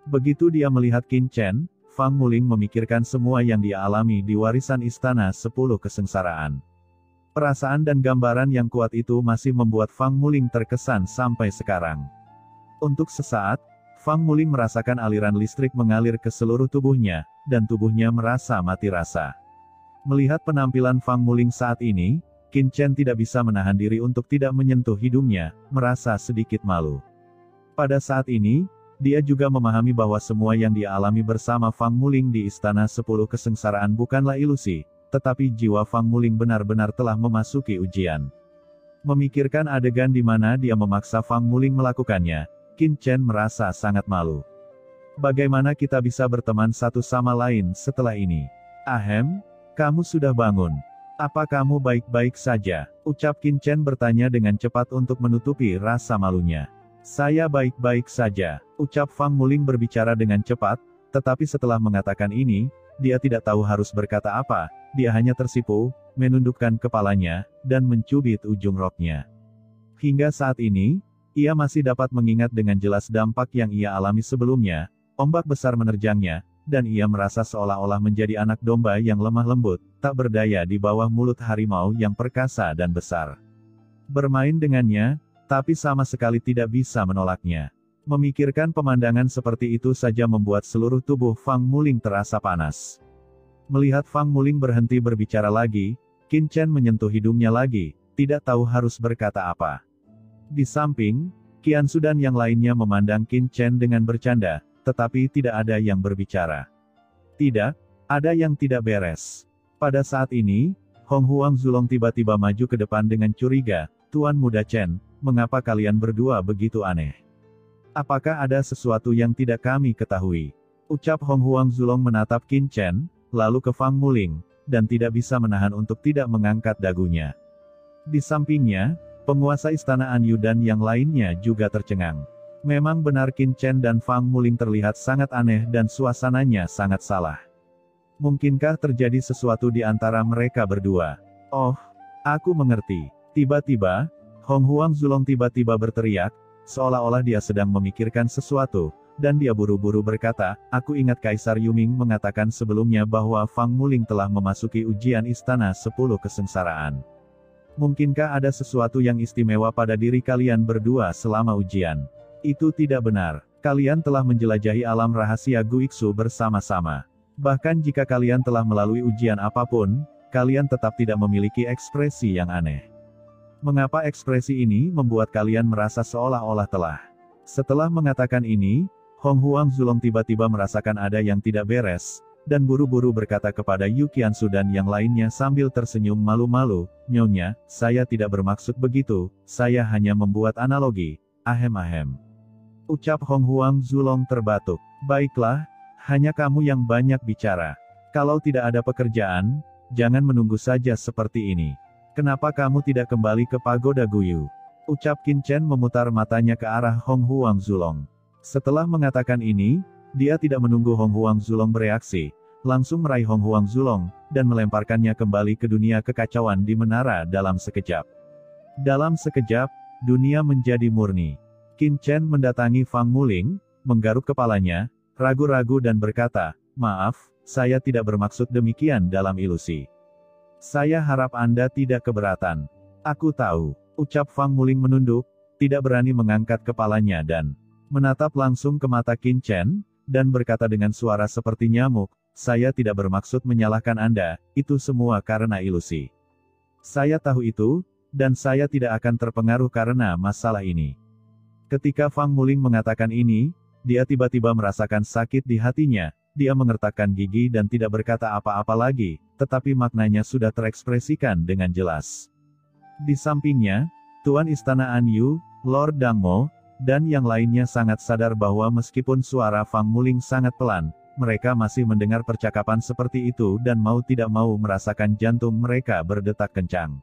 Begitu dia melihat Qin Chen, Fang Muling memikirkan semua yang dia alami di warisan Istana 10 Kesengsaraan. Perasaan dan gambaran yang kuat itu masih membuat Fang Muling terkesan sampai sekarang. Untuk sesaat, Fang Muling merasakan aliran listrik mengalir ke seluruh tubuhnya, dan tubuhnya merasa mati rasa. Melihat penampilan Fang Muling saat ini, Qin Chen tidak bisa menahan diri untuk tidak menyentuh hidungnya, merasa sedikit malu. Pada saat ini, dia juga memahami bahwa semua yang dia alami bersama Fang Muling di Istana 10 Kesengsaraan bukanlah ilusi, tetapi jiwa Fang Muling benar-benar telah memasuki ujian. Memikirkan adegan di mana dia memaksa Fang Muling melakukannya, Qin Chen merasa sangat malu. Bagaimana kita bisa berteman satu sama lain setelah ini? Ahem, kamu sudah bangun. Apa kamu baik-baik saja? Ucap Qin Chen bertanya dengan cepat untuk menutupi rasa malunya. Saya baik-baik saja, ucap Fang Muling berbicara dengan cepat, tetapi setelah mengatakan ini, dia tidak tahu harus berkata apa, dia hanya tersipu, menundukkan kepalanya, dan mencubit ujung roknya. Hingga saat ini, ia masih dapat mengingat dengan jelas dampak yang ia alami sebelumnya, ombak besar menerjangnya, dan ia merasa seolah-olah menjadi anak domba yang lemah lembut, tak berdaya di bawah mulut harimau yang perkasa dan besar. Bermain dengannya, tapi sama sekali tidak bisa menolaknya. Memikirkan pemandangan seperti itu saja membuat seluruh tubuh Fang Muling terasa panas. Melihat Fang Muling berhenti berbicara lagi, Qin Chen menyentuh hidungnya lagi, tidak tahu harus berkata apa. Di samping, Qian Su dan yang lainnya memandang Qin Chen dengan bercanda, tetapi tidak ada yang berbicara. Tidak, ada yang tidak beres. Pada saat ini, Hong Huang Zulong tiba-tiba maju ke depan dengan curiga, Tuan Muda Chen, mengapa kalian berdua begitu aneh? Apakah ada sesuatu yang tidak kami ketahui? Ucap Hong Huang Zulong menatap Qin Chen, lalu ke Fang Muling, dan tidak bisa menahan untuk tidak mengangkat dagunya. Di sampingnya, penguasa Istana Anyu dan yang lainnya juga tercengang. Memang benar Qin Chen dan Fang Muling terlihat sangat aneh dan suasananya sangat salah. Mungkinkah terjadi sesuatu di antara mereka berdua? Oh, aku mengerti. Tiba-tiba, Hong Huang Zulong tiba-tiba berteriak, seolah-olah dia sedang memikirkan sesuatu, dan dia buru-buru berkata, aku ingat Kaisar Yuming mengatakan sebelumnya bahwa Fang Muling telah memasuki ujian Istana 10 Kesengsaraan. Mungkinkah ada sesuatu yang istimewa pada diri kalian berdua selama ujian? Itu tidak benar. Kalian telah menjelajahi alam rahasia Guiksu bersama-sama. Bahkan jika kalian telah melalui ujian apapun, kalian tetap tidak memiliki ekspresi yang aneh. Mengapa ekspresi ini membuat kalian merasa seolah-olah telah? Setelah mengatakan ini, Hong Huang Zulong tiba-tiba merasakan ada yang tidak beres, dan buru-buru berkata kepada Yu Qiansu dan yang lainnya sambil tersenyum malu-malu, Nyonya, saya tidak bermaksud begitu, saya hanya membuat analogi, ahem-ahem. Ucap Hong Huang Zulong terbatuk. Baiklah, hanya kamu yang banyak bicara. Kalau tidak ada pekerjaan, jangan menunggu saja seperti ini. Kenapa kamu tidak kembali ke Pagoda Guyu? Ucap Qin Chen memutar matanya ke arah Hong Huang Zulong. Setelah mengatakan ini, dia tidak menunggu Hong Huang Zulong bereaksi, langsung meraih Hong Huang Zulong, dan melemparkannya kembali ke dunia kekacauan di menara dalam sekejap. Dalam sekejap, dunia menjadi murni. Qin Chen mendatangi Fang Muling, menggaruk kepalanya, ragu-ragu dan berkata, maaf, saya tidak bermaksud demikian dalam ilusi. Saya harap Anda tidak keberatan. Aku tahu, ucap Fang Muling menunduk, tidak berani mengangkat kepalanya dan menatap langsung ke mata Qin Chen, dan berkata dengan suara seperti nyamuk, saya tidak bermaksud menyalahkan Anda, itu semua karena ilusi. Saya tahu itu, dan saya tidak akan terpengaruh karena masalah ini. Ketika Fang Muling mengatakan ini, dia tiba-tiba merasakan sakit di hatinya, dia mengertakkan gigi dan tidak berkata apa-apa lagi, tetapi maknanya sudah terekspresikan dengan jelas. Di sampingnya, Tuan Istana Anyu, Lord Dangmo, dan yang lainnya sangat sadar bahwa meskipun suara Fang Muling sangat pelan, mereka masih mendengar percakapan seperti itu dan mau tidak mau merasakan jantung mereka berdetak kencang.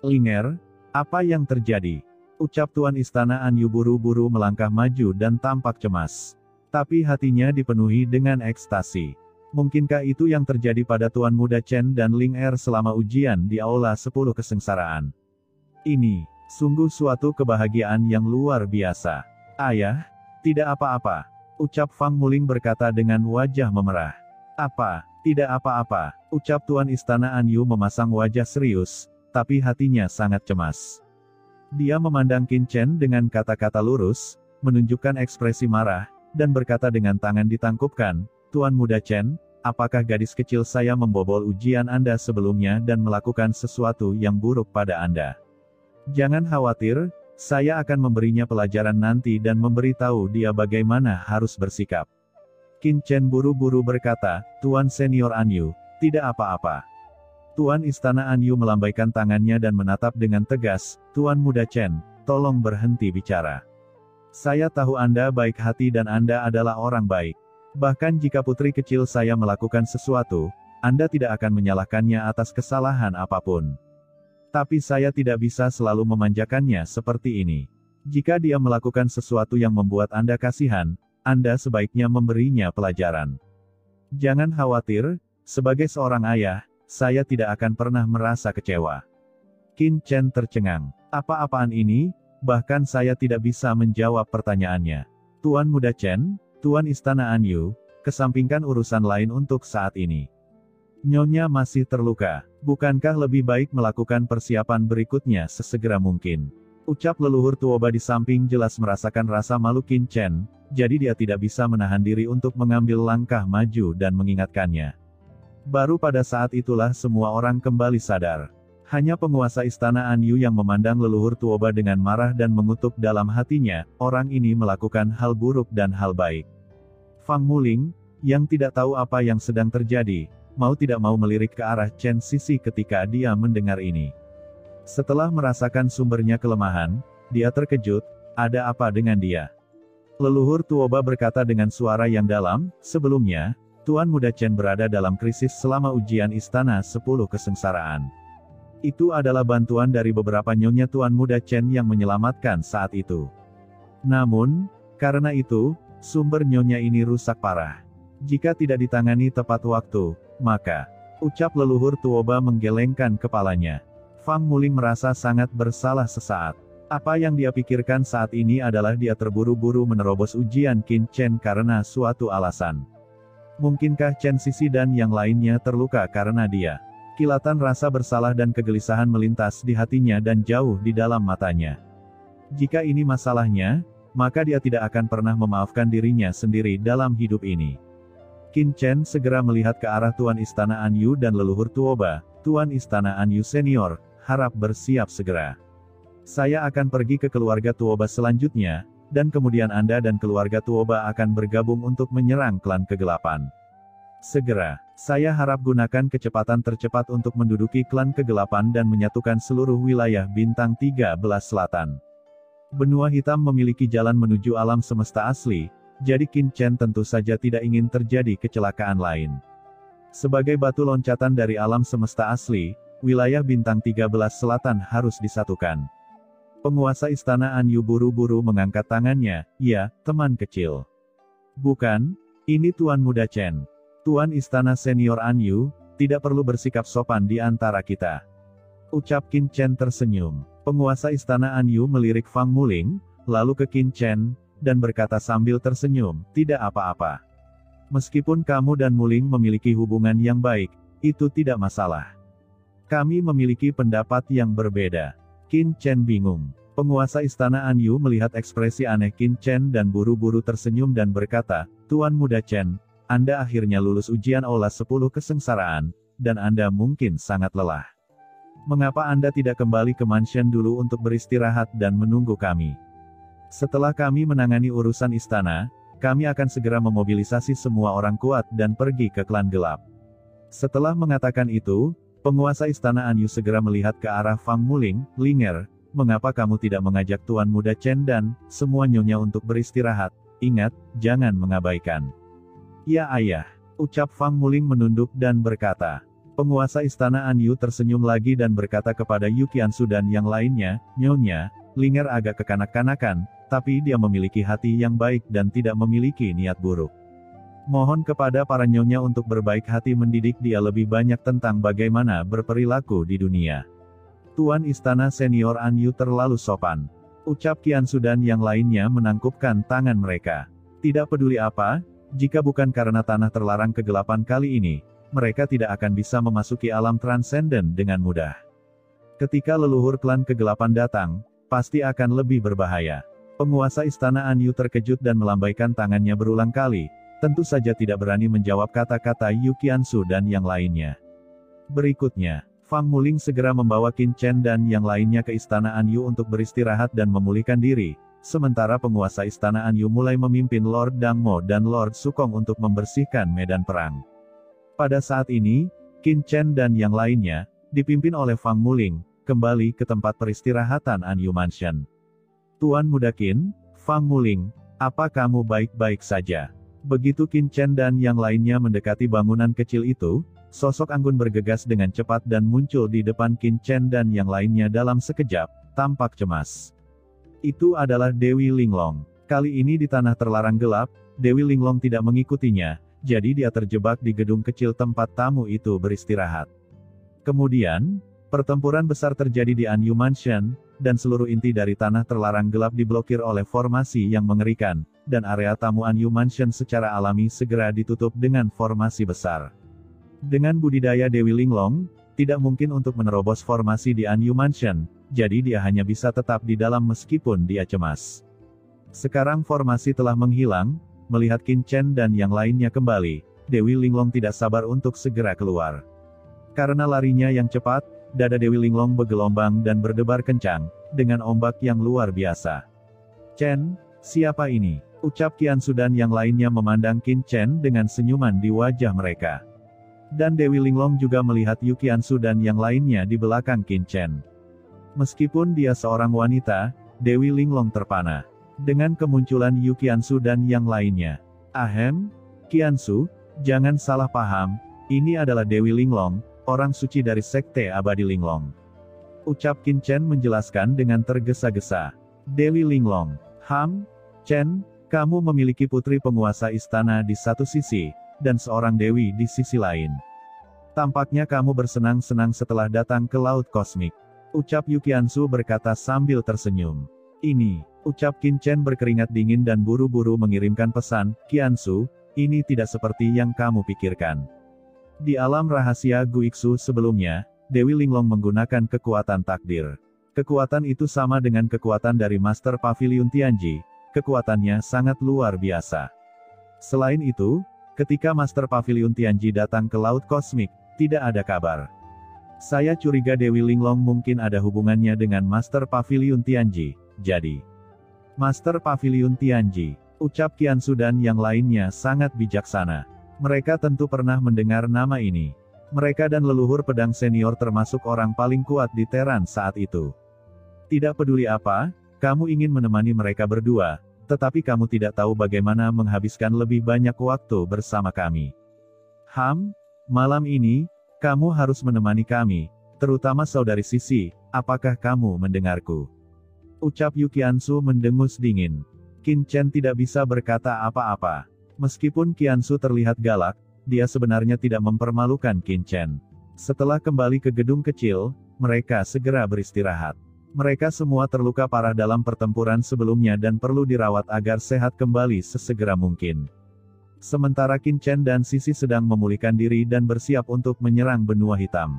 Linger, apa yang terjadi? Ucap Tuan Istana Anyu buru-buru melangkah maju dan tampak cemas. Tapi hatinya dipenuhi dengan ekstasi. Mungkinkah itu yang terjadi pada Tuan Muda Chen dan Ling Er selama ujian di Aula 10 Kesengsaraan? Ini, sungguh suatu kebahagiaan yang luar biasa. Ayah, tidak apa-apa. Ucap Fang Muling berkata dengan wajah memerah. Apa? Tidak apa-apa, ucap Tuan Istana Anyu memasang wajah serius, tapi hatinya sangat cemas. Dia memandang Qin Chen dengan kata-kata lurus, menunjukkan ekspresi marah, dan berkata dengan tangan ditangkupkan, Tuan Muda Chen, apakah gadis kecil saya membobol ujian Anda sebelumnya dan melakukan sesuatu yang buruk pada Anda? Jangan khawatir, saya akan memberinya pelajaran nanti dan memberitahu dia bagaimana harus bersikap. Qin Chen buru-buru berkata, Tuan Senior Anyu, tidak apa-apa. Tuan Istana Anyu melambaikan tangannya dan menatap dengan tegas, Tuan Muda Chen, tolong berhenti bicara. Saya tahu Anda baik hati dan Anda adalah orang baik. Bahkan jika putri kecil saya melakukan sesuatu, Anda tidak akan menyalahkannya atas kesalahan apapun. Tapi saya tidak bisa selalu memanjakannya seperti ini. Jika dia melakukan sesuatu yang membuat Anda kasihan, Anda sebaiknya memberinya pelajaran. Jangan khawatir, sebagai seorang ayah, saya tidak akan pernah merasa kecewa. Qin Chen tercengang. Apa-apaan ini? Bahkan saya tidak bisa menjawab pertanyaannya. Tuan Muda Chen, Tuan Istana Anyu, kesampingkan urusan lain untuk saat ini. Nyonya masih terluka. Bukankah lebih baik melakukan persiapan berikutnya sesegera mungkin? Ucap leluhur Tuoba di samping jelas merasakan rasa malu Qin Chen, jadi dia tidak bisa menahan diri untuk mengambil langkah maju dan mengingatkannya. Baru pada saat itulah semua orang kembali sadar. Hanya penguasa Istana Anyu yang memandang leluhur Tuoba dengan marah dan mengutuk dalam hatinya, orang ini melakukan hal buruk dan hal baik. Fang Muling, yang tidak tahu apa yang sedang terjadi, mau tidak mau melirik ke arah Chen Sisi ketika dia mendengar ini. Setelah merasakan sumbernya kelemahan, dia terkejut, ada apa dengan dia? Leluhur Tuoba berkata dengan suara yang dalam, sebelumnya, Tuan Muda Chen berada dalam krisis selama ujian Istana 10 Kesengsaraan. Itu adalah bantuan dari beberapa nyonya Tuan Muda Chen yang menyelamatkan saat itu. Namun, karena itu, sumber nyonya ini rusak parah. Jika tidak ditangani tepat waktu, maka, ucap leluhur Tuoba menggelengkan kepalanya. Fang Muling merasa sangat bersalah sesaat. Apa yang dia pikirkan saat ini adalah dia terburu-buru menerobos ujian Qin Chen karena suatu alasan. Mungkinkah Chen Sisi dan yang lainnya terluka karena dia? Kilatan rasa bersalah dan kegelisahan melintas di hatinya dan jauh di dalam matanya. Jika ini masalahnya, maka dia tidak akan pernah memaafkan dirinya sendiri dalam hidup ini. Qin Chen segera melihat ke arah Tuan Istana Anyu dan leluhur Tuoba, Tuan Istana Anyu Senior, harap bersiap segera. Saya akan pergi ke keluarga Tuoba selanjutnya, dan kemudian Anda dan keluarga Tuoba akan bergabung untuk menyerang klan kegelapan. Segera, saya harap gunakan kecepatan tercepat untuk menduduki klan kegelapan dan menyatukan seluruh wilayah Bintang 13 Selatan. Benua hitam memiliki jalan menuju alam semesta asli, jadi Qin Chen tentu saja tidak ingin terjadi kecelakaan lain. Sebagai batu loncatan dari alam semesta asli, wilayah Bintang 13 Selatan harus disatukan. Penguasa Istana Anyu buru-buru mengangkat tangannya, ya, teman kecil. Bukan, ini Tuan Muda Chen. Tuan Istana Senior Anyu, tidak perlu bersikap sopan di antara kita. Ucap Qin Chen tersenyum. Penguasa Istana Anyu melirik Fang Muling, lalu ke Qin Chen, dan berkata sambil tersenyum, tidak apa-apa. Meskipun kamu dan Muling memiliki hubungan yang baik, itu tidak masalah. Kami memiliki pendapat yang berbeda. Qin Chen bingung. Penguasa Istana Anyu melihat ekspresi aneh Qin Chen dan buru-buru tersenyum dan berkata, Tuan Muda Chen, Anda akhirnya lulus ujian Aula 10 Kesengsaraan, dan Anda mungkin sangat lelah. Mengapa Anda tidak kembali ke mansion dulu untuk beristirahat dan menunggu kami? Setelah kami menangani urusan istana, kami akan segera memobilisasi semua orang kuat dan pergi ke klan gelap. Setelah mengatakan itu, penguasa Istana Anyu segera melihat ke arah Fang Muling, Linger, mengapa kamu tidak mengajak Tuan Muda Chen dan semua nyonya untuk beristirahat? Ingat, jangan mengabaikan. Ya ayah, ucap Fang Muling menunduk dan berkata. Penguasa Istana Anyu tersenyum lagi dan berkata kepada Yu Qiansu dan yang lainnya, Nyonya, Linger agak kekanak-kanakan, tapi dia memiliki hati yang baik dan tidak memiliki niat buruk. Mohon kepada para nyonya untuk berbaik hati mendidik dia lebih banyak tentang bagaimana berperilaku di dunia. Tuan Istana Senior Anyu terlalu sopan. Ucap Qiansu dan yang lainnya menangkupkan tangan mereka. Tidak peduli apa, jika bukan karena tanah terlarang kegelapan kali ini, mereka tidak akan bisa memasuki alam transenden dengan mudah. Ketika leluhur klan kegelapan datang, pasti akan lebih berbahaya. Penguasa istana Anyu terkejut dan melambaikan tangannya berulang kali, tentu saja tidak berani menjawab kata-kata Yu Qiansu dan yang lainnya. Berikutnya, Fang Muling segera membawa Qin Chen dan yang lainnya ke istana Anyu untuk beristirahat dan memulihkan diri, sementara penguasa istana Anyu mulai memimpin Lord Dang Mo dan Lord Sukong untuk membersihkan medan perang. Pada saat ini, Qin Chen dan yang lainnya, dipimpin oleh Fang Muling, kembali ke tempat peristirahatan Anyu Mansion. Tuan Muda Qin, Fang Muling, apa kamu baik-baik saja? Begitu Qin Chen dan yang lainnya mendekati bangunan kecil itu, sosok anggun bergegas dengan cepat dan muncul di depan Qin Chen dan yang lainnya dalam sekejap, tampak cemas. Itu adalah Dewi Linglong. Kali ini di tanah terlarang gelap, Dewi Linglong tidak mengikutinya, jadi dia terjebak di gedung kecil tempat tamu itu beristirahat. Kemudian, pertempuran besar terjadi di Anyu Mansion, dan seluruh inti dari tanah terlarang gelap diblokir oleh formasi yang mengerikan, dan area tamu Anyu Mansion secara alami segera ditutup dengan formasi besar. Dengan budidaya Dewi Linglong, tidak mungkin untuk menerobos formasi di Anyu Mansion, jadi dia hanya bisa tetap di dalam meskipun dia cemas. Sekarang formasi telah menghilang, melihat Qin Chen dan yang lainnya kembali, Dewi Linglong tidak sabar untuk segera keluar. Karena larinya yang cepat, dada Dewi Linglong bergelombang dan berdebar kencang, dengan ombak yang luar biasa. Chen, siapa ini? Ucap Qiansu dan yang lainnya memandang Qin Chen dengan senyuman di wajah mereka. Dan Dewi Linglong juga melihat Yu Qiansu dan yang lainnya di belakang Qin Chen. Meskipun dia seorang wanita, Dewi Linglong terpana dengan kemunculan Yu Qiansu dan yang lainnya. Ahem, Qiansu, jangan salah paham, ini adalah Dewi Linglong, orang suci dari Sekte Abadi Linglong. Ucap Qin Chen menjelaskan dengan tergesa-gesa. Dewi Linglong, Chen, kamu memiliki putri penguasa istana di satu sisi, dan seorang dewi di sisi lain. Tampaknya kamu bersenang-senang setelah datang ke Laut Kosmik. Ucap Yu Qiansu berkata sambil tersenyum. Ini, ucap Qin Chen berkeringat dingin dan buru-buru mengirimkan pesan, Qiansu, ini tidak seperti yang kamu pikirkan. Di alam rahasia Guixu sebelumnya, Dewi Linglong menggunakan kekuatan takdir. Kekuatan itu sama dengan kekuatan dari Master Pavilion Tianji, kekuatannya sangat luar biasa. Selain itu, ketika Master Pavilion Tianji datang ke Laut Kosmik, tidak ada kabar. Saya curiga Dewi Linglong mungkin ada hubungannya dengan Master Pavilion Tianji, jadi. Master Pavilion Tianji, ucap Qiansu dan yang lainnya sangat bijaksana. Mereka tentu pernah mendengar nama ini. Mereka dan leluhur pedang senior termasuk orang paling kuat di Teran saat itu. Tidak peduli apa, kamu ingin menemani mereka berdua, tetapi kamu tidak tahu bagaimana menghabiskan lebih banyak waktu bersama kami. Malam ini, kamu harus menemani kami, terutama saudari Sisi, apakah kamu mendengarku? Ucap Yu Qiansu mendengus dingin. Qin Chen tidak bisa berkata apa-apa. Meskipun Qiansu terlihat galak, dia sebenarnya tidak mempermalukan Qin Chen. Setelah kembali ke gedung kecil, mereka segera beristirahat. Mereka semua terluka parah dalam pertempuran sebelumnya dan perlu dirawat agar sehat kembali sesegera mungkin. Sementara Qin Chen dan Sisi sedang memulihkan diri dan bersiap untuk menyerang benua hitam.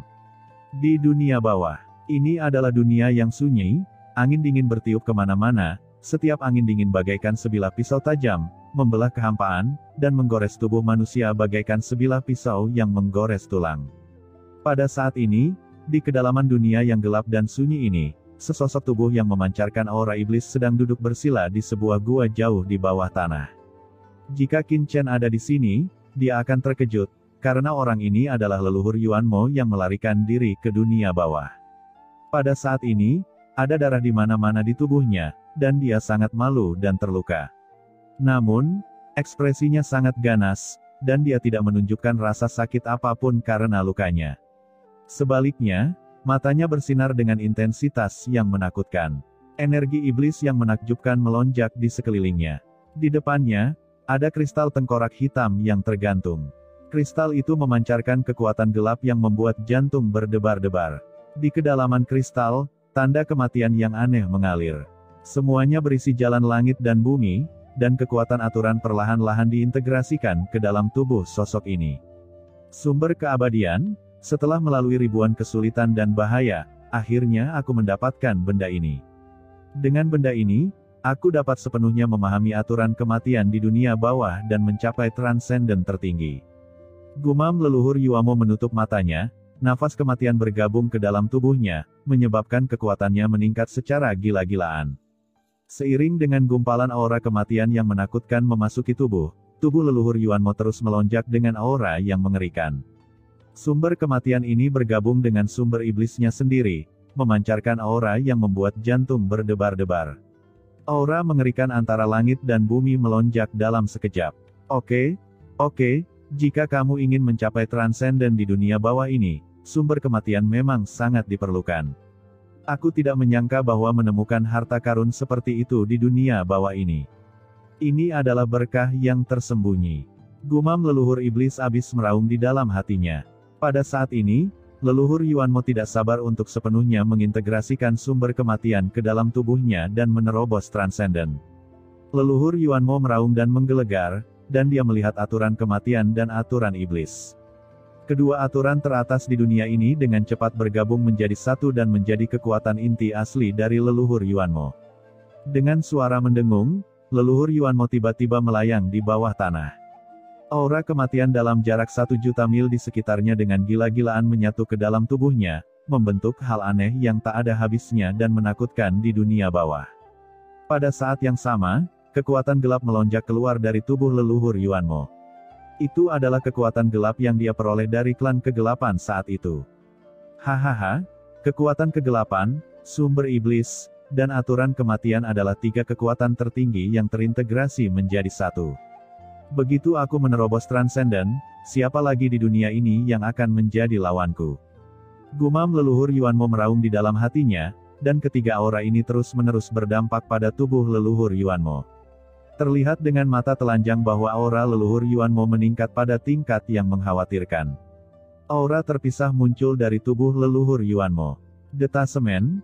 Di dunia bawah, ini adalah dunia yang sunyi, angin dingin bertiup kemana-mana, setiap angin dingin bagaikan sebilah pisau tajam, membelah kehampaan, dan menggores tubuh manusia bagaikan sebilah pisau yang menggores tulang. Pada saat ini, di kedalaman dunia yang gelap dan sunyi ini, sesosok tubuh yang memancarkan aura iblis sedang duduk bersila di sebuah gua jauh di bawah tanah. Jika Qin Chen ada di sini, dia akan terkejut, karena orang ini adalah leluhur Yuan Mo yang melarikan diri ke dunia bawah. Pada saat ini, ada darah di mana-mana di tubuhnya, dan dia sangat malu dan terluka. Namun, ekspresinya sangat ganas, dan dia tidak menunjukkan rasa sakit apapun karena lukanya. Sebaliknya, matanya bersinar dengan intensitas yang menakutkan. Energi iblis yang menakjubkan melonjak di sekelilingnya. Di depannya, ada kristal tengkorak hitam yang tergantung. Kristal itu memancarkan kekuatan gelap yang membuat jantung berdebar-debar. Di kedalaman kristal, tanda kematian yang aneh mengalir. Semuanya berisi jalan langit dan bumi, dan kekuatan aturan perlahan-lahan diintegrasikan ke dalam tubuh sosok ini. Sumber keabadian, setelah melalui ribuan kesulitan dan bahaya, akhirnya aku mendapatkan benda ini. Dengan benda ini, aku dapat sepenuhnya memahami aturan kematian di dunia bawah dan mencapai transenden tertinggi. Gumam leluhur Yuamo menutup matanya, nafas kematian bergabung ke dalam tubuhnya, menyebabkan kekuatannya meningkat secara gila-gilaan. Seiring dengan gumpalan aura kematian yang menakutkan memasuki tubuh leluhur Yuanmo terus melonjak dengan aura yang mengerikan. Sumber kematian ini bergabung dengan sumber iblisnya sendiri, memancarkan aura yang membuat jantung berdebar-debar. Aura mengerikan antara langit dan bumi melonjak dalam sekejap. Oke, jika kamu ingin mencapai transenden di dunia bawah ini, sumber kematian memang sangat diperlukan. Aku tidak menyangka bahwa menemukan harta karun seperti itu di dunia bawah ini. Ini adalah berkah yang tersembunyi. Gumam leluhur iblis abis meraung di dalam hatinya. Pada saat ini, leluhur Yuanmo tidak sabar untuk sepenuhnya mengintegrasikan sumber kematian ke dalam tubuhnya dan menerobos transenden. Leluhur Yuanmo meraung dan menggelegar, dan dia melihat aturan kematian dan aturan iblis. Kedua aturan teratas di dunia ini dengan cepat bergabung menjadi satu dan menjadi kekuatan inti asli dari leluhur Yuanmo. Dengan suara mendengung, leluhur Yuanmo tiba-tiba melayang di bawah tanah. Aura kematian dalam jarak 1 juta mil di sekitarnya dengan gila-gilaan menyatu ke dalam tubuhnya, membentuk hal aneh yang tak ada habisnya dan menakutkan di dunia bawah. Pada saat yang sama, kekuatan gelap melonjak keluar dari tubuh leluhur Yuanmo. Itu adalah kekuatan gelap yang dia peroleh dari klan kegelapan saat itu. Hahaha, kekuatan kegelapan, sumber iblis, dan aturan kematian adalah 3 kekuatan tertinggi yang terintegrasi menjadi satu. Begitu aku menerobos transenden, siapa lagi di dunia ini yang akan menjadi lawanku? Gumam leluhur Yuanmo meraung di dalam hatinya, dan ketiga aura ini terus-menerus berdampak pada tubuh leluhur Yuanmo. Terlihat dengan mata telanjang bahwa aura leluhur Yuanmo meningkat pada tingkat yang mengkhawatirkan. Aura terpisah muncul dari tubuh leluhur Yuanmo. Detasemen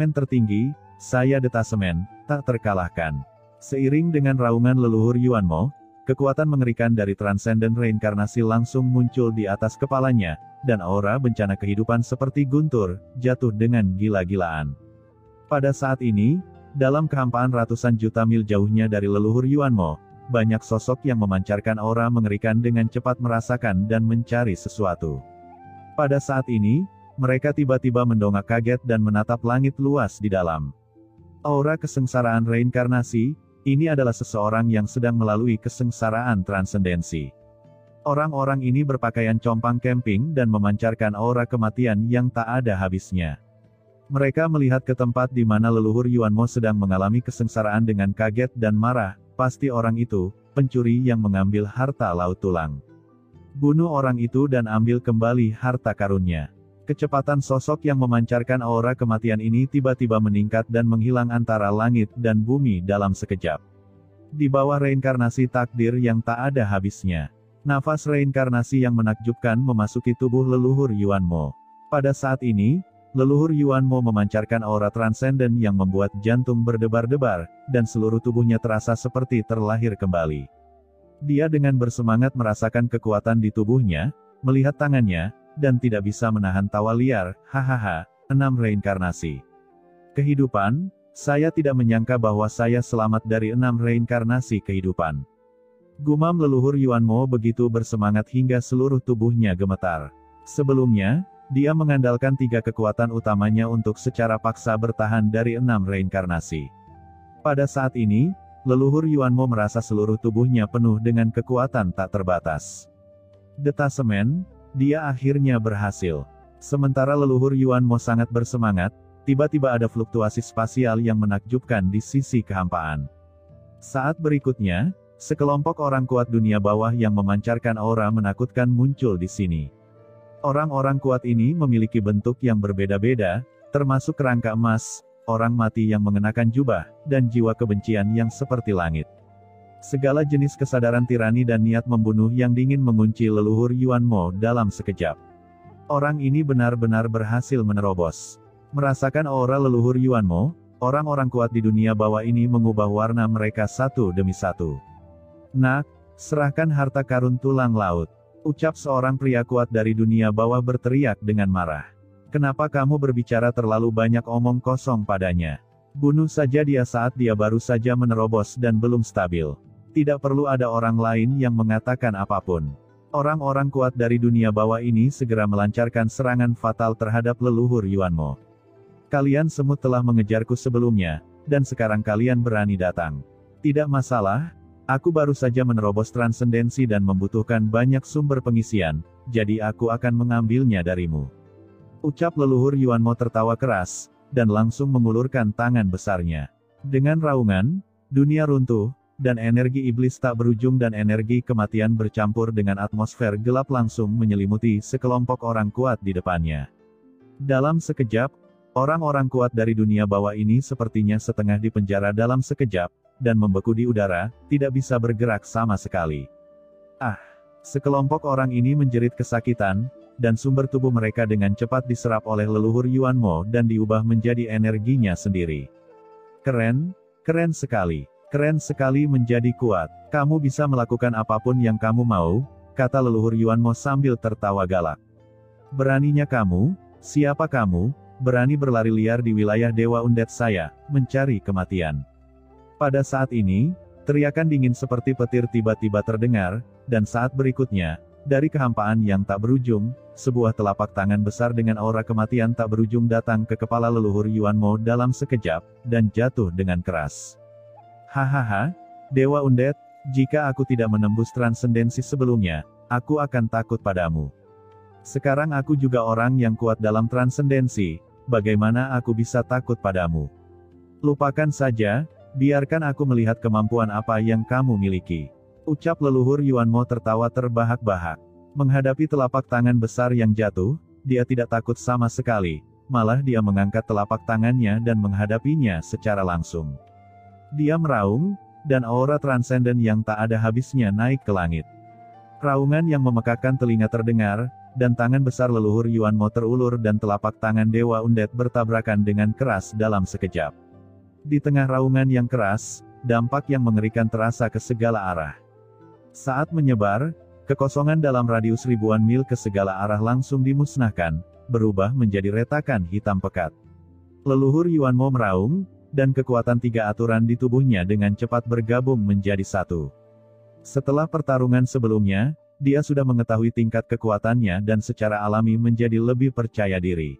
tertinggi, saya detasemen, tak terkalahkan. Seiring dengan raungan leluhur Yuanmo, kekuatan mengerikan dari transenden reinkarnasi langsung muncul di atas kepalanya, dan aura bencana kehidupan seperti guntur, jatuh dengan gila-gilaan. Pada saat ini, dalam kehampaan ratusan juta mil jauhnya dari leluhur Yuanmo, banyak sosok yang memancarkan aura mengerikan dengan cepat merasakan dan mencari sesuatu. Pada saat ini, mereka tiba-tiba mendongak kaget dan menatap langit luas di dalam. Aura kesengsaraan reinkarnasi, ini adalah seseorang yang sedang melalui kesengsaraan transendensi. Orang-orang ini berpakaian compang camping dan memancarkan aura kematian yang tak ada habisnya. Mereka melihat ke tempat di mana leluhur Yuanmo sedang mengalami kesengsaraan dengan kaget dan marah, pasti orang itu, pencuri yang mengambil harta laut tulang. Bunuh orang itu dan ambil kembali harta karunnya. Kecepatan sosok yang memancarkan aura kematian ini tiba-tiba meningkat dan menghilang antara langit dan bumi dalam sekejap. Di bawah reinkarnasi takdir yang tak ada habisnya. Nafas reinkarnasi yang menakjubkan memasuki tubuh leluhur Yuanmo. Pada saat ini, leluhur Yuanmo memancarkan aura transenden yang membuat jantung berdebar-debar, dan seluruh tubuhnya terasa seperti terlahir kembali. Dia dengan bersemangat merasakan kekuatan di tubuhnya, melihat tangannya, dan tidak bisa menahan tawa liar, hahaha, 6 reinkarnasi. Kehidupan, saya tidak menyangka bahwa saya selamat dari 6 reinkarnasi kehidupan. Gumam leluhur Yuanmo begitu bersemangat hingga seluruh tubuhnya gemetar. Sebelumnya, dia mengandalkan 3 kekuatan utamanya untuk secara paksa bertahan dari 6 reinkarnasi. Pada saat ini, leluhur Yuanmo merasa seluruh tubuhnya penuh dengan kekuatan tak terbatas. Detasemen, dia akhirnya berhasil. Sementara leluhur Yuanmo sangat bersemangat, tiba-tiba ada fluktuasi spasial yang menakjubkan di sisi kehampaan. Saat berikutnya, sekelompok orang kuat dunia bawah yang memancarkan aura menakutkan muncul di sini. Orang-orang kuat ini memiliki bentuk yang berbeda-beda, termasuk kerangka emas, orang mati yang mengenakan jubah, dan jiwa kebencian yang seperti langit. Segala jenis kesadaran tirani dan niat membunuh yang dingin mengunci leluhur Yuanmo dalam sekejap. Orang ini benar-benar berhasil menerobos. Merasakan aura leluhur Yuanmo, orang-orang kuat di dunia bawah ini mengubah warna mereka satu demi satu. Nak, serahkan harta karun tulang laut. Ucap seorang pria kuat dari dunia bawah berteriak dengan marah. Kenapa kamu berbicara terlalu banyak omong kosong padanya? Bunuh saja dia saat dia baru saja menerobos dan belum stabil. Tidak perlu ada orang lain yang mengatakan apapun. Orang-orang kuat dari dunia bawah ini segera melancarkan serangan fatal terhadap leluhur Yuanmo. Kalian semut telah mengejarku sebelumnya, dan sekarang kalian berani datang. Tidak masalah, aku baru saja menerobos transendensi dan membutuhkan banyak sumber pengisian, jadi aku akan mengambilnya darimu. Ucap leluhur Yuanmo tertawa keras, dan langsung mengulurkan tangan besarnya. Dengan raungan, dunia runtuh, dan energi iblis tak berujung dan energi kematian bercampur dengan atmosfer gelap langsung menyelimuti sekelompok orang kuat di depannya. Dalam sekejap, orang-orang kuat dari dunia bawah ini sepertinya setengah dipenjara dalam sekejap, dan membeku di udara, tidak bisa bergerak sama sekali. Ah! Sekelompok orang ini menjerit kesakitan, dan sumber tubuh mereka dengan cepat diserap oleh leluhur Yuanmo dan diubah menjadi energinya sendiri. Keren, keren sekali. Keren sekali menjadi kuat. Kamu bisa melakukan apapun yang kamu mau, kata leluhur Yuanmo sambil tertawa galak. Beraninya kamu, siapa kamu, berani berlari liar di wilayah Dewa Undead saya, mencari kematian. Pada saat ini, teriakan dingin seperti petir tiba-tiba terdengar, dan saat berikutnya, dari kehampaan yang tak berujung, sebuah telapak tangan besar dengan aura kematian tak berujung datang ke kepala leluhur Yuanmo dalam sekejap, dan jatuh dengan keras. Hahaha, Dewa Undead, jika aku tidak menembus transendensi sebelumnya, aku akan takut padamu. Sekarang aku juga orang yang kuat dalam transendensi, bagaimana aku bisa takut padamu? Lupakan saja, biarkan aku melihat kemampuan apa yang kamu miliki. Ucap leluhur Yuanmo tertawa terbahak-bahak. Menghadapi telapak tangan besar yang jatuh, dia tidak takut sama sekali, malah dia mengangkat telapak tangannya dan menghadapinya secara langsung. Dia meraung, dan aura transenden yang tak ada habisnya naik ke langit. Raungan yang memekakkan telinga terdengar, dan tangan besar leluhur Yuanmo terulur dan telapak tangan Dewa Undead bertabrakan dengan keras dalam sekejap. Di tengah raungan yang keras, dampak yang mengerikan terasa ke segala arah. Saat menyebar, kekosongan dalam radius ribuan mil ke segala arah langsung dimusnahkan, berubah menjadi retakan hitam pekat. Leluhur Yuanmo meraung, dan kekuatan tiga aturan di tubuhnya dengan cepat bergabung menjadi satu. Setelah pertarungan sebelumnya, dia sudah mengetahui tingkat kekuatannya dan secara alami menjadi lebih percaya diri.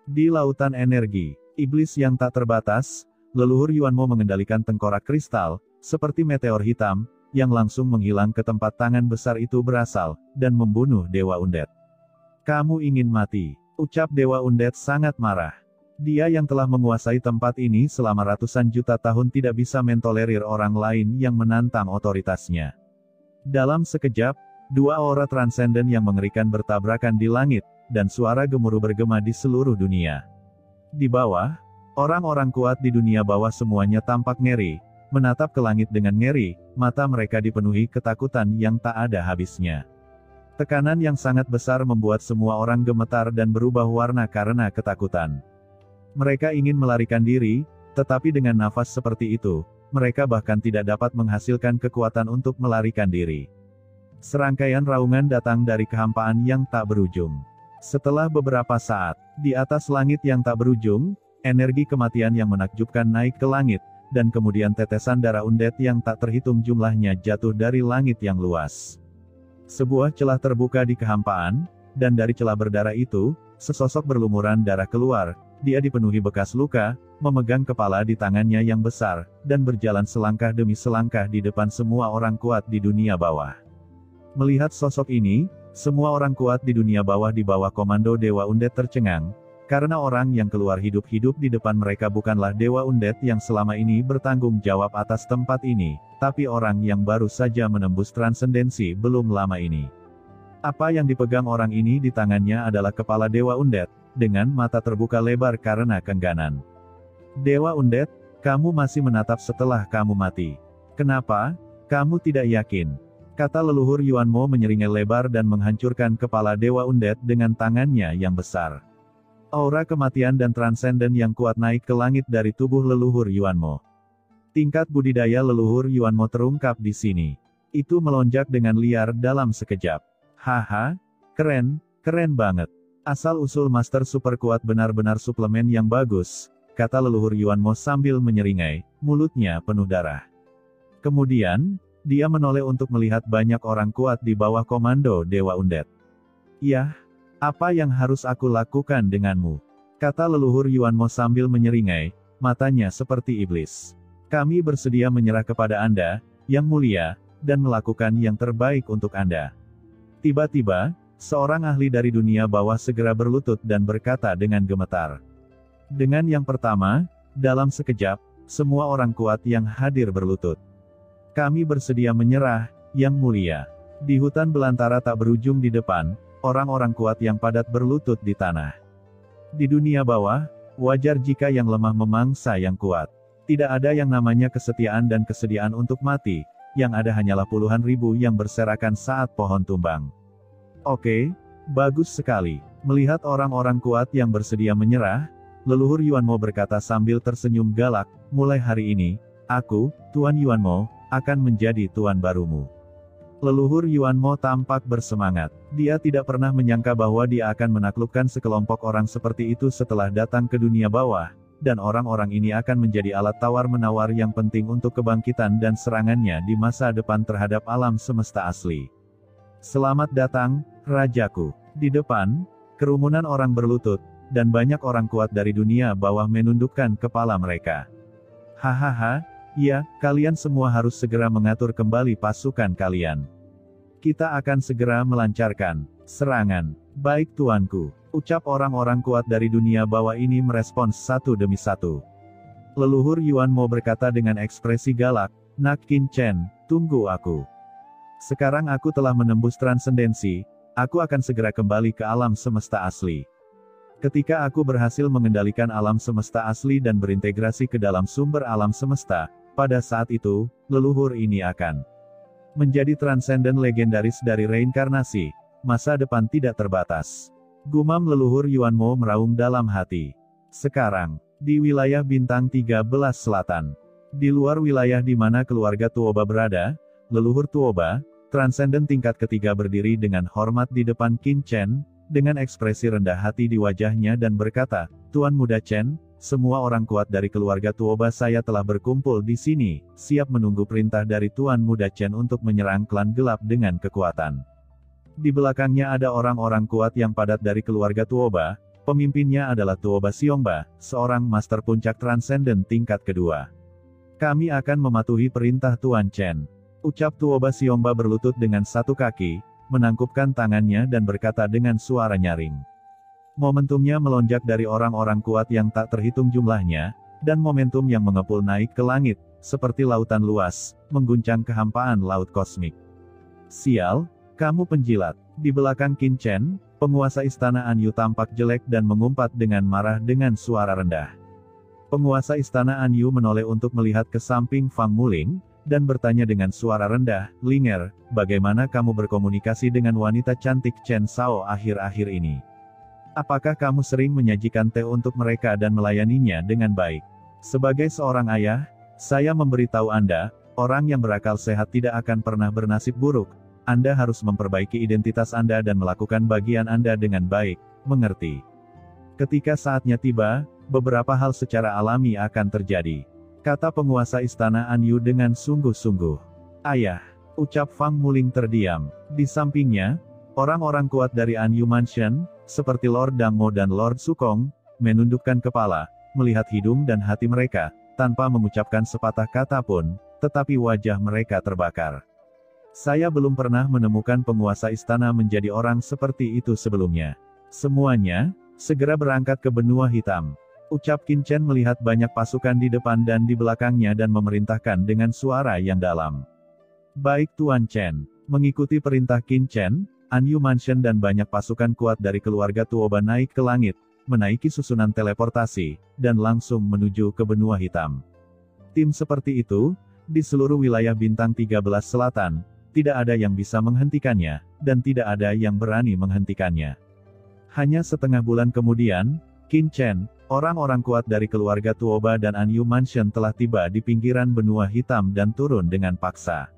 Di lautan energi, iblis yang tak terbatas, leluhur Yuanmo mengendalikan tengkorak kristal, seperti meteor hitam, yang langsung menghilang ke tempat tangan besar itu berasal, dan membunuh Dewa Undead. Kamu ingin mati, ucap Dewa Undead sangat marah. Dia yang telah menguasai tempat ini selama ratusan juta tahun tidak bisa mentolerir orang lain yang menantang otoritasnya. Dalam sekejap, dua aura transenden yang mengerikan bertabrakan di langit, dan suara gemuruh bergema di seluruh dunia. Di bawah, orang-orang kuat di dunia bawah semuanya tampak ngeri, menatap ke langit dengan ngeri, mata mereka dipenuhi ketakutan yang tak ada habisnya. Tekanan yang sangat besar membuat semua orang gemetar dan berubah warna karena ketakutan. Mereka ingin melarikan diri, tetapi dengan nafas seperti itu, mereka bahkan tidak dapat menghasilkan kekuatan untuk melarikan diri. Serangkaian raungan datang dari kehampaan yang tak berujung. Setelah beberapa saat, di atas langit yang tak berujung, energi kematian yang menakjubkan naik ke langit, dan kemudian tetesan darah undead yang tak terhitung jumlahnya jatuh dari langit yang luas. Sebuah celah terbuka di kehampaan, dan dari celah berdarah itu, sesosok berlumuran darah keluar. Dia dipenuhi bekas luka, memegang kepala di tangannya yang besar, dan berjalan selangkah demi selangkah di depan semua orang kuat di dunia bawah. Melihat sosok ini, semua orang kuat di dunia bawah di bawah komando Dewa Undead tercengang, karena orang yang keluar hidup-hidup di depan mereka bukanlah Dewa Undead yang selama ini bertanggung jawab atas tempat ini, tapi orang yang baru saja menembus transendensi belum lama ini. Apa yang dipegang orang ini di tangannya adalah kepala Dewa Undead, dengan mata terbuka lebar karena kengganan. Dewa Undead, kamu masih menatap setelah kamu mati. Kenapa? Kamu tidak yakin? Kata leluhur Yuanmo menyeringai lebar dan menghancurkan kepala Dewa Undead dengan tangannya yang besar. Aura kematian dan transenden yang kuat naik ke langit dari tubuh leluhur Yuanmo. Tingkat budidaya leluhur Yuanmo terungkap di sini. Itu melonjak dengan liar dalam sekejap. Haha, keren banget. Asal-usul master super kuat benar-benar suplemen yang bagus, kata leluhur Yuanmo sambil menyeringai, mulutnya penuh darah. Kemudian, dia menoleh untuk melihat banyak orang kuat di bawah komando Dewa Undead. Yah, apa yang harus aku lakukan denganmu? Kata leluhur Yuanmo sambil menyeringai, matanya seperti iblis. Kami bersedia menyerah kepada Anda, yang mulia, dan melakukan yang terbaik untuk Anda. Tiba-tiba, seorang ahli dari dunia bawah segera berlutut dan berkata dengan gemetar. Dengan yang pertama, dalam sekejap, semua orang kuat yang hadir berlutut. Kami bersedia menyerah, yang mulia. Di hutan belantara tak berujung di depan, orang-orang kuat yang padat berlutut di tanah. Di dunia bawah, wajar jika yang lemah memangsa yang kuat. Tidak ada yang namanya kesetiaan dan kesediaan untuk mati, yang ada hanyalah puluhan ribu yang berserakan saat pohon tumbang. Oke, bagus sekali. Melihat orang-orang kuat yang bersedia menyerah, leluhur Yuanmo berkata sambil tersenyum galak, mulai hari ini, aku, Tuan Yuanmo, akan menjadi tuan barumu. Leluhur Yuanmo tampak bersemangat. Dia tidak pernah menyangka bahwa dia akan menaklukkan sekelompok orang seperti itu setelah datang ke dunia bawah, dan orang-orang ini akan menjadi alat tawar-menawar yang penting untuk kebangkitan dan serangannya di masa depan terhadap alam semesta asli. Selamat datang, Rajaku. Di depan, kerumunan orang berlutut, dan banyak orang kuat dari dunia bawah menundukkan kepala mereka. Hahaha, ya, kalian semua harus segera mengatur kembali pasukan kalian. Kita akan segera melancarkan serangan. Baik tuanku, ucap orang-orang kuat dari dunia bawah ini merespons satu demi satu. Leluhur Yuanmo berkata dengan ekspresi galak, Nak Qin Chen, tunggu aku. Sekarang aku telah menembus transendensi, aku akan segera kembali ke alam semesta asli. Ketika aku berhasil mengendalikan alam semesta asli dan berintegrasi ke dalam sumber alam semesta, pada saat itu, leluhur ini akan menjadi transenden legendaris dari reinkarnasi, masa depan tidak terbatas. Gumam leluhur Yuanmo meraung dalam hati. Sekarang, di wilayah bintang 13 selatan, di luar wilayah di mana keluarga Tuoba berada, leluhur Tuoba, transenden tingkat ketiga berdiri dengan hormat di depan Qin Chen, dengan ekspresi rendah hati di wajahnya dan berkata, Tuan Muda Chen, semua orang kuat dari keluarga Tuoba saya telah berkumpul di sini, siap menunggu perintah dari Tuan Muda Chen untuk menyerang klan gelap dengan kekuatan. Di belakangnya ada orang-orang kuat yang padat dari keluarga Tuoba, pemimpinnya adalah Tuoba Xiongba, seorang master puncak transenden tingkat kedua. Kami akan mematuhi perintah Tuan Chen. Ucap Tuoba Xiongba berlutut dengan satu kaki, menangkupkan tangannya dan berkata dengan suara nyaring. Momentumnya melonjak dari orang-orang kuat yang tak terhitung jumlahnya, dan momentum yang mengepul naik ke langit, seperti lautan luas, mengguncang kehampaan laut kosmik. Sial, kamu penjilat. Di belakang Qin Chen, penguasa istana Anyu tampak jelek dan mengumpat dengan marah dengan suara rendah. Penguasa istana Anyu menoleh untuk melihat ke samping Fang Muling, dan bertanya dengan suara rendah, Linger, bagaimana kamu berkomunikasi dengan wanita cantik Chen Sao akhir-akhir ini? Apakah kamu sering menyajikan teh untuk mereka dan melayaninya dengan baik? Sebagai seorang ayah, saya memberitahu Anda, orang yang berakal sehat tidak akan pernah bernasib buruk. Anda harus memperbaiki identitas Anda dan melakukan bagian Anda dengan baik, mengerti? Ketika saatnya tiba, beberapa hal secara alami akan terjadi. Kata penguasa istana Anyu dengan sungguh-sungguh. Ayah, ucap Fang Muling terdiam. Di sampingnya, orang-orang kuat dari Anyu Mansion, seperti Lord Dangmo dan Lord Sukong, menundukkan kepala, melihat hidung dan hati mereka, tanpa mengucapkan sepatah kata pun, tetapi wajah mereka terbakar. Saya belum pernah menemukan penguasa istana menjadi orang seperti itu sebelumnya. Semuanya, segera berangkat ke benua hitam. Ucap Qin Chen melihat banyak pasukan di depan dan di belakangnya dan memerintahkan dengan suara yang dalam. Baik Tuan Chen, mengikuti perintah Qin Chen, Anyu Mansion dan banyak pasukan kuat dari keluarga Tuoba naik ke langit, menaiki susunan teleportasi, dan langsung menuju ke benua hitam. Tim seperti itu, di seluruh wilayah bintang 13 selatan, tidak ada yang bisa menghentikannya, dan tidak ada yang berani menghentikannya. Hanya setengah bulan kemudian, Qin Chen, orang-orang kuat dari keluarga Tuoba dan Anyu Mansion telah tiba di pinggiran benua hitam dan turun dengan paksa.